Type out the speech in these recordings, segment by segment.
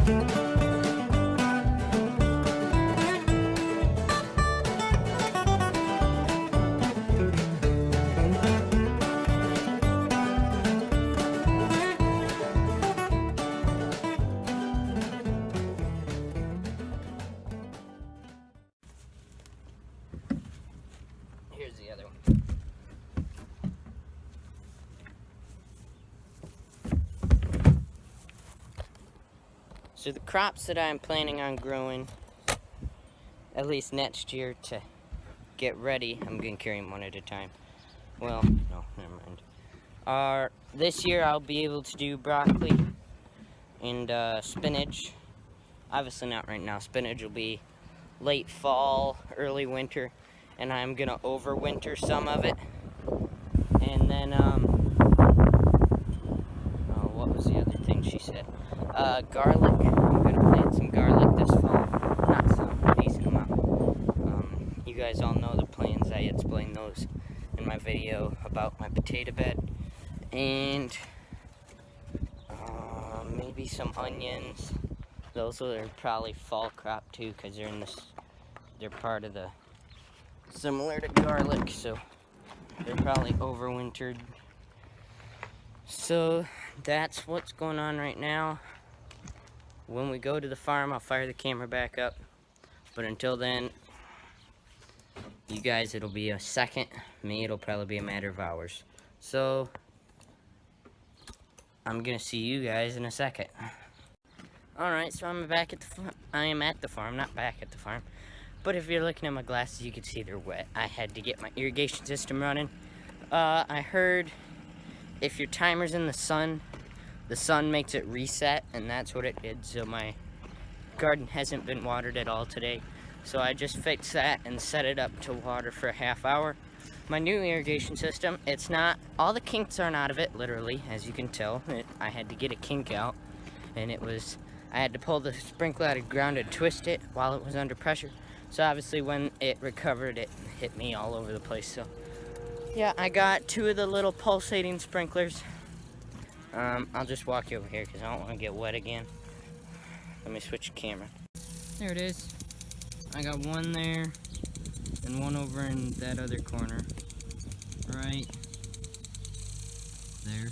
Here's the other one. So the crops that I'm planning on growing, at least next year to get ready, I'm going to carry them one at a time. Well, no, never mind. This year I'll be able to do broccoli and spinach. Obviously not right now. Spinach will be late fall, early winter, and I'm going to overwinter some of it. And then, what was the other thing she said? Garlic. I'm going to plant some garlic this fall. Not some, a decent amount. You guys all know the plans. I explained those in my video about my potato bed. And maybe some onions. Those are probably fall crop too, because they're part of the, similar to garlic, so they're probably overwintered. So that's what's going on right now. When we go to the farm, I'll fire the camera back up. But until then, you guys, it'll be a second. Me, it'll probably be a matter of hours. So I'm gonna see you guys in a second. Alright, so I'm back at the farm. I am at the farm, not back at the farm. But if you're looking at my glasses, you can see they're wet. I had to get my irrigation system running. I heard if your timer's in the sun makes it reset, and that's what it did. So my garden hasn't been watered at all today. So I just fixed that and set it up to water for a half hour. My new irrigation system, it's not, all the kinks aren't out of it, literally, as you can tell. I had to get a kink out, and I had to pull the sprinkler out of the ground and twist it while it was under pressure. So obviously when it recovered, it hit me all over the place. So yeah, I got 2 of the little pulsating sprinklers. I'll just walk you over here because I don't want to get wet again. Let me switch the camera. There it is. I got one there and one over in that other corner. Right there.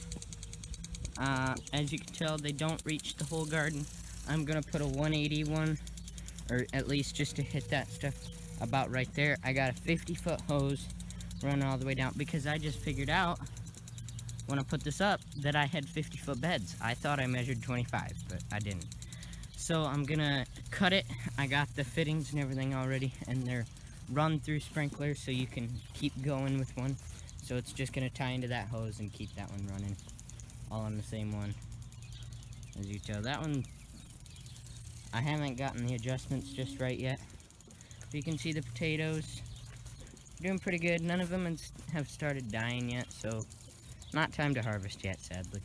As you can tell, they don't reach the whole garden. I'm gonna put a 180 one, or at least just to hit that stuff about right there. I got a 50-foot hose running all the way down because I just figured out when I put this up that I had 50-foot beds. I thought I measured 25, but I didn't. So I'm gonna cut it. I got the fittings and everything already, and they're run through sprinklers, so you can keep going with one. So it's just gonna tie into that hose and keep that one running, all on the same one. As you tell, that one, I haven't gotten the adjustments just right yet. But you can see the potatoes doing pretty good. None of them have started dying yet, so not time to harvest yet, sadly.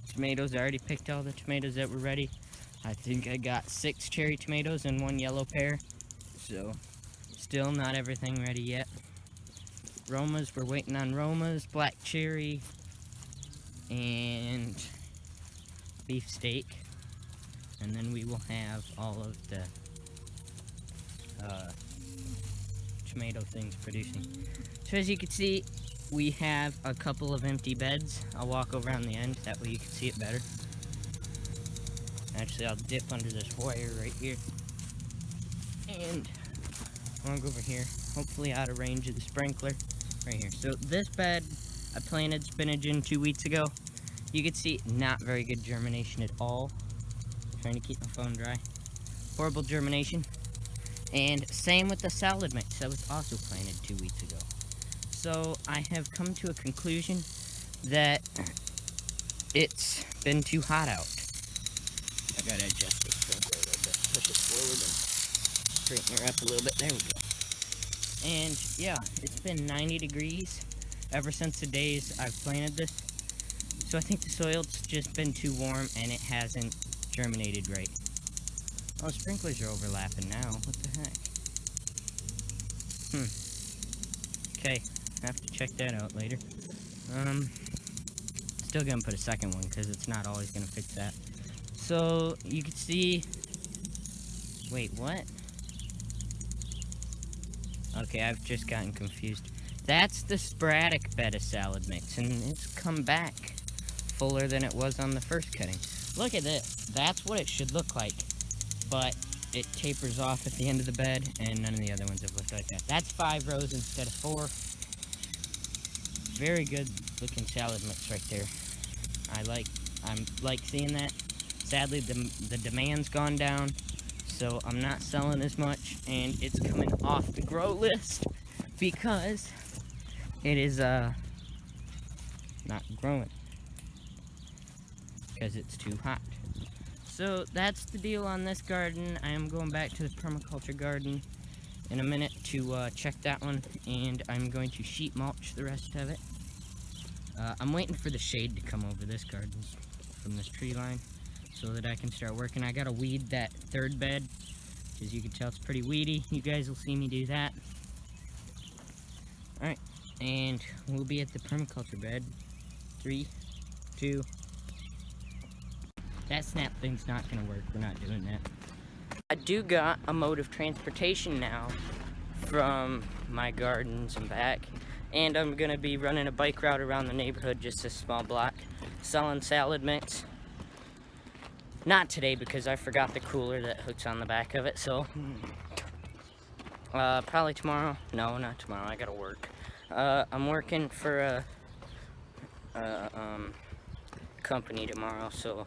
Tomatoes, I already picked all the tomatoes that were ready. I think I got 6 cherry tomatoes and 1 yellow pear. So, still not everything ready yet. Romas, we're waiting on Romas, black cherry, and beefsteak. And then we will have all of the tomato things producing. So as you can see, we have a couple of empty beds. I'll walk over on the end, that way you can see it better. Actually, I'll dip under this wire right here. And I'll go over here, hopefully out of range of the sprinkler, right here. So this bed, I planted spinach in 2 weeks ago. You can see not very good germination at all. Trying to keep my phone dry. Horrible germination. And same with the salad mix that was also planted 2 weeks ago. So I have come to a conclusion that it's been too hot out. I gotta adjust this sprinkler a little bit. Push it forward and straighten her up a little bit. There we go. And yeah, it's been 90 degrees ever since the days I've planted this. So I think the soil's just been too warm and it hasn't germinated right. Oh, sprinklers are overlapping now. What the heck? Okay, have to check that out later. Still gonna put a second one because it's not always gonna fix that. So you can see, wait, what? Okay, I've just gotten confused. That's the sporadic bed of salad mix, and it's come back fuller than it was on the first cutting. Look at this. That's what it should look like, but it tapers off at the end of the bed, and none of the other ones have looked like that. That's 5 rows instead of 4. Very good looking salad mix right there. I'm like seeing that. Sadly, the demand's gone down, so I'm not selling as much, and it's coming off the grow list because it is not growing because it's too hot. So that's the deal on this garden. I am going back to the permaculture garden in a minute to check that one, and I'm going to sheet mulch the rest of it. I'm waiting for the shade to come over this garden from this tree line so that I can start working. I gotta weed that third bed, as you can tell it's pretty weedy. You guys will see me do that. Alright, and we'll be at the permaculture bed. 3, 2. That snap thing's not gonna work. We're not doing that. I do got a mode of transportation now from my gardens and back, and I'm gonna be running a bike route around the neighborhood, just a small block, selling salad mix. Not today because I forgot the cooler that hooks on the back of it, so probably tomorrow. No, not tomorrow. I gotta work. I'm working for a company tomorrow, so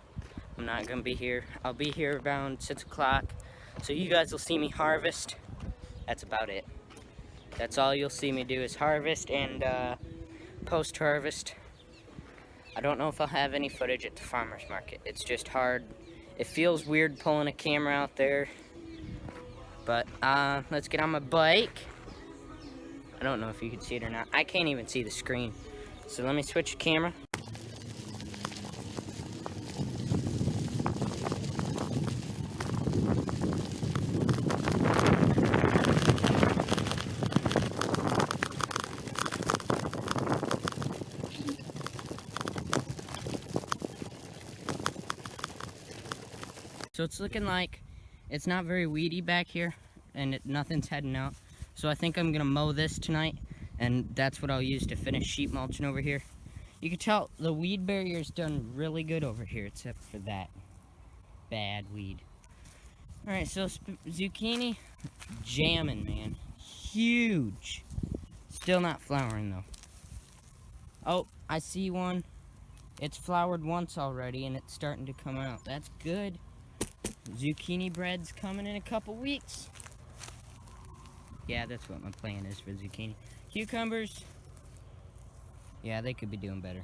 I'm not gonna be here. I'll be here around 6 o'clock, so you guys will see me harvest. That's about it. That's all you'll see me do is harvest and post-harvest. I don't know if I'll have any footage at the farmer's market. It's just hard. It feels weird pulling a camera out there. But let's get on my bike. I don't know if you can see it or not. I can't even see the screen. So let me switch the camera. So it's looking like it's not very weedy back here, and nothing's heading out. So I think I'm gonna mow this tonight, and that's what I'll use to finish sheet mulching over here. You can tell the weed barrier's done really good over here, except for that bad weed. All right, so zucchini, jamming, man, huge. Still not flowering though. Oh, I see one. It's flowered once already, and it's starting to come out. That's good. Zucchini bread's coming in a couple weeks. Yeah, that's what my plan is for zucchini. Cucumbers, yeah, they could be doing better.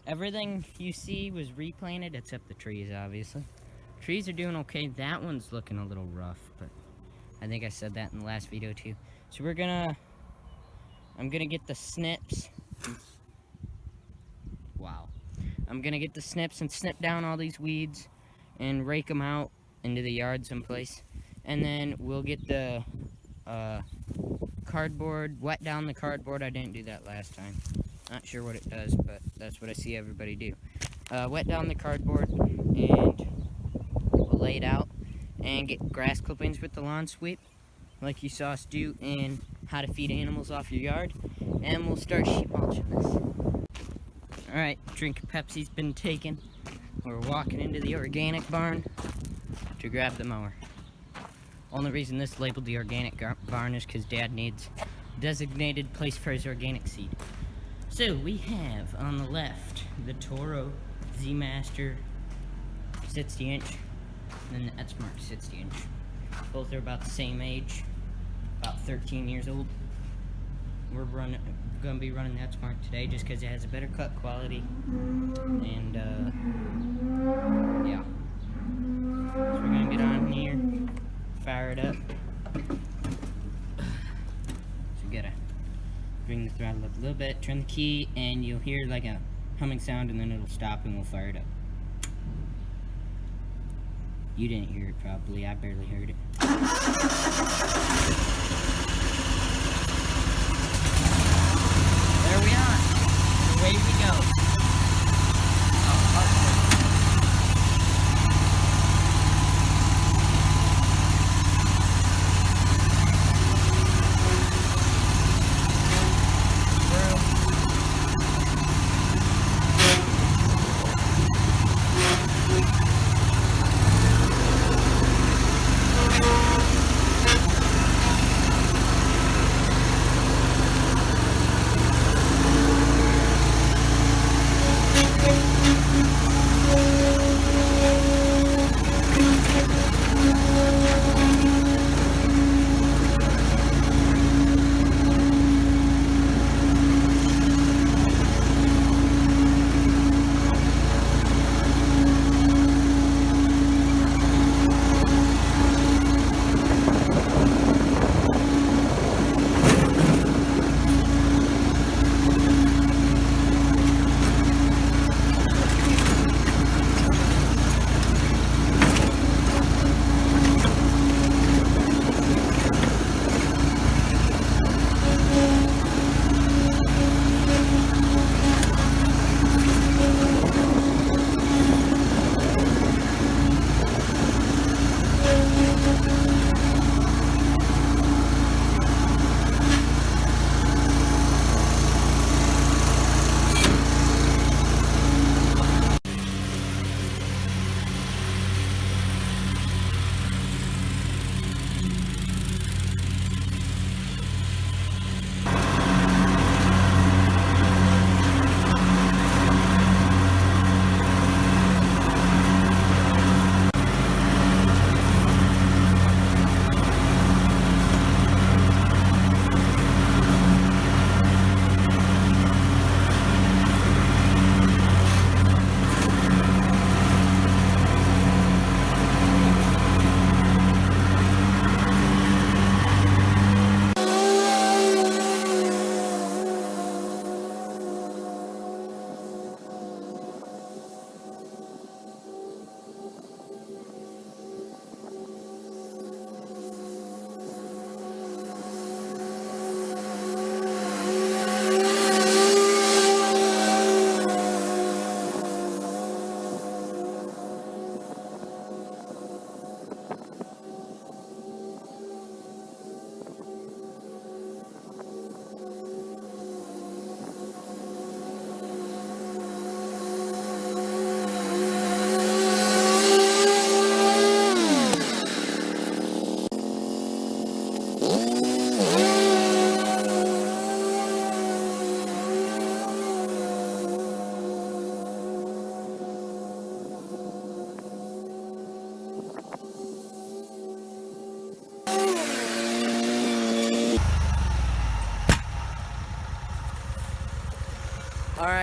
Everything you see was replanted except the trees, obviously. Trees are doing okay. That one's looking a little rough, but I think I said that in the last video too. So I'm gonna get the snips. Wow. I'm gonna get the snips and snip down all these weeds and rake them out into the yard someplace, and then we'll get the cardboard, wet down the cardboard. I didn't do that last time. Not sure what it does, but that's what I see everybody do. Wet down the cardboard, and we'll lay it out and get grass clippings with the lawn sweep like you saw us do in How to Feed Animals Off Your Yard, and we'll start sheet mulching this. Alright, drink of Pepsi's been taken. We're walking into the organic barn to grab the mower. Only reason this labeled the organic barn is because Dad needs a designated place for his organic seed. So we have on the left the Toro Z-Master 60-inch, and then the Exmark 60-inch. Both are about the same age, about 13 years old. We're going to be running the Exmark today just because it has a better cut quality, and yeah. So we're going to get on here, fire it up. So you gotta bring the throttle up a little bit, turn the key, and you'll hear like a humming sound, and then it'll stop and we'll fire it up. You didn't hear it probably, I barely heard it. There we are. Away we go.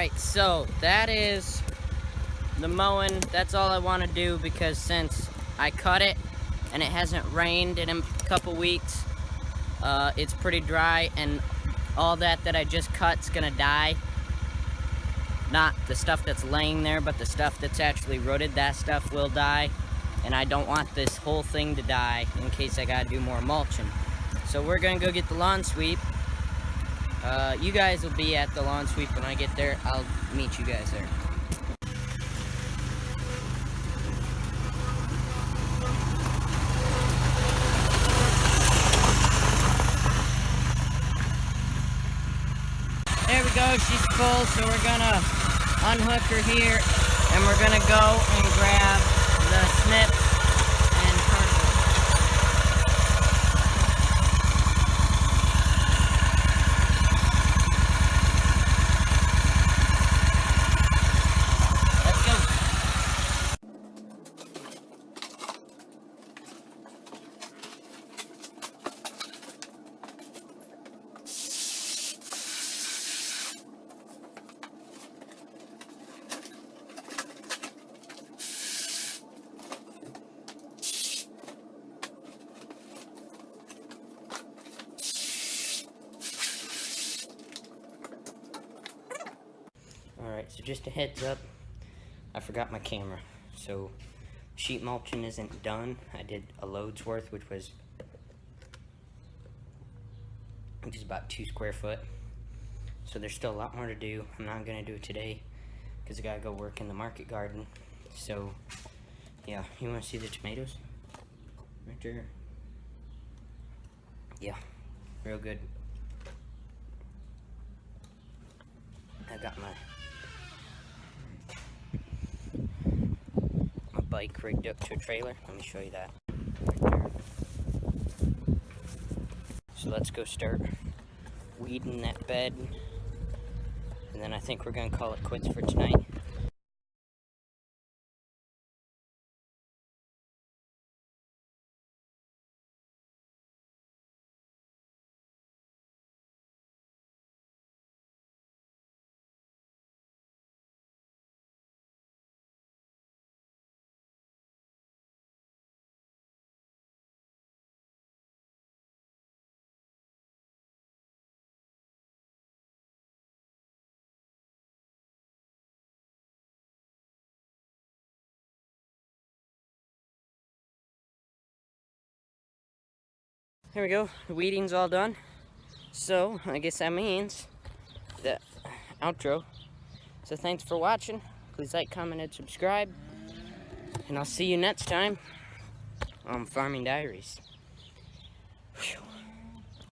Alright, so that is the mowing. That's all I want to do, because since I cut it and it hasn't rained in a couple weeks, it's pretty dry, and all that I just cut's gonna die. Not the stuff that's laying there, but the stuff that's actually rooted, that stuff will die. And I don't want this whole thing to die in case I gotta do more mulching. So we're gonna go get the lawn sweep. You guys will be at the lawn sweep when I get there. I'll meet you guys there. There we go, she's full, so we're gonna unhook her here, and we're gonna go and grab the snips and cardboard. Let's go. Alright, so just a heads up, I forgot my camera. So sheet mulching isn't done. I did a load's worth, which is about 2 square foot. So there's still a lot more to do. I'm not gonna do it today because I gotta go work in the market garden. So yeah, you wanna see the tomatoes? Right there. Yeah, real good. I got my bike rigged up to a trailer. Let me show you that. Right there. So let's go start weeding that bed, and then I think we're gonna call it quits for tonight. There we go, the weeding's all done. So, I guess that means the outro. So thanks for watching. Please like, comment, and subscribe. And I'll see you next time on Farming Diaries. Whew.